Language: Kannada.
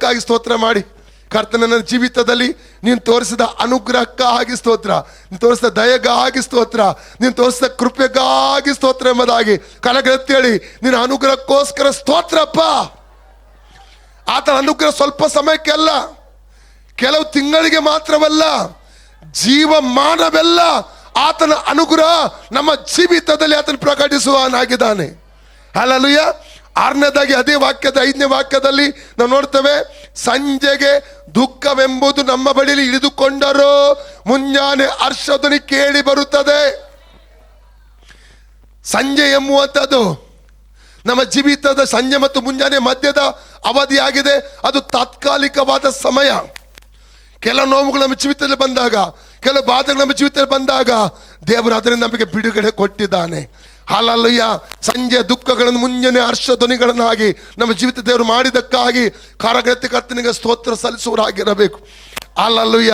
ಅನುಗ್ರಹಕ್ಕಾಗಿ ಸ್ತೋತ್ರ ಮಾಡಿ. ಕರ್ತನ, ನನ್ನ ಜೀವಿತದಲ್ಲಿ ನೀನು ತೋರಿಸಿದ ಅನುಗ್ರಹಕ್ಕಾಗಿ ಸ್ತೋತ್ರ, ನೀನು ತೋರಿಸಿದ ದಯೆಗಾಗಿ ಸ್ತೋತ್ರ, ನೀನು ತೋರಿಸಿದ ಕೃಪೆಗಾಗಿ ಸ್ತೋತ್ರ ಎಂಬುದಾಗಿ ಕಲಗತ್ತೇಳಿ ನಿನ್ನ ಅನುಗ್ರಹಕ್ಕೋಸ್ಕರ ಸ್ತೋತ್ರಪ್ಪ. ಆತನ ಅನುಗ್ರಹ ಸ್ವಲ್ಪ ಸಮಯಕ್ಕೆಲ್ಲ, ಕೆಲವು ತಿಂಗಳಿಗೆ ಮಾತ್ರವಲ್ಲ, ಜೀವಮಾನವೆಲ್ಲ ಆತನ ಅನುಗ್ರಹ ನಮ್ಮ ಜೀವಿತದಲ್ಲಿ ಆತನ ಪ್ರಕಟಿಸುವನಾಗಿದ್ದಾನೆ. ಹಲ್ಲೆಲೂಯ. ಆರನೇದಾಗಿ ಅದೇ ವಾಕ್ಯದ 5ನೇ ವಾಕ್ಯದಲ್ಲಿ ನಾವು ನೋಡ್ತೇವೆ, ಸಂಜೆಗೆ ದುಃಖವೆಂಬುದು ನಮ್ಮ ಬಳಿಯಲ್ಲಿ ಇಳಿದುಕೊಂಡರೂ ಮುಂಜಾನೆ ಹರ್ಷಧ್ವನಿ ಕೇಳಿ ಬರುತ್ತದೆ. ಸಂಜೆ ಎಂಬುವಂಥದ್ದು ನಮ್ಮ ಜೀವಿತದ ಸಂಜೆ ಮತ್ತು ಮುಂಜಾನೆ ಮಧ್ಯದ ಅವಧಿಯಾಗಿದೆ. ಅದು ತಾತ್ಕಾಲಿಕವಾದ ಸಮಯ. ಕೆಲವು ನೋವುಗಳು ನಮ್ಮ ಜೀವಿತದಲ್ಲಿ ಬಂದಾಗ, ಕೆಲವು ಬಾಧೆಗಳು ನಮ್ಮ ಜೀವಿತದಲ್ಲಿ ಬಂದಾಗ ದೇವರು ಅದರಿಂದ ನಮಗೆ ಬಿಡುಗಡೆ ಕೊಟ್ಟಿದ್ದಾನೆ. ಹಲ್ಲೆಲೂಯ. ಸಂಜೆ ದುಃಖಗಳನ್ನು ಮುಂಜಾನೆ ಹರ್ಷಧ್ವನಿಗಳನ್ನಾಗಿ ನಮ್ಮ ಜೀವಿತ ದೇವರು ಮಾಡಿದ್ದಕ್ಕಾಗಿ ಕರ್ತನಿಗೆ ಸ್ತೋತ್ರ ಸಲ್ಲಿಸುವರಾಗಿರಬೇಕು. ಹಲ್ಲೆಲೂಯ.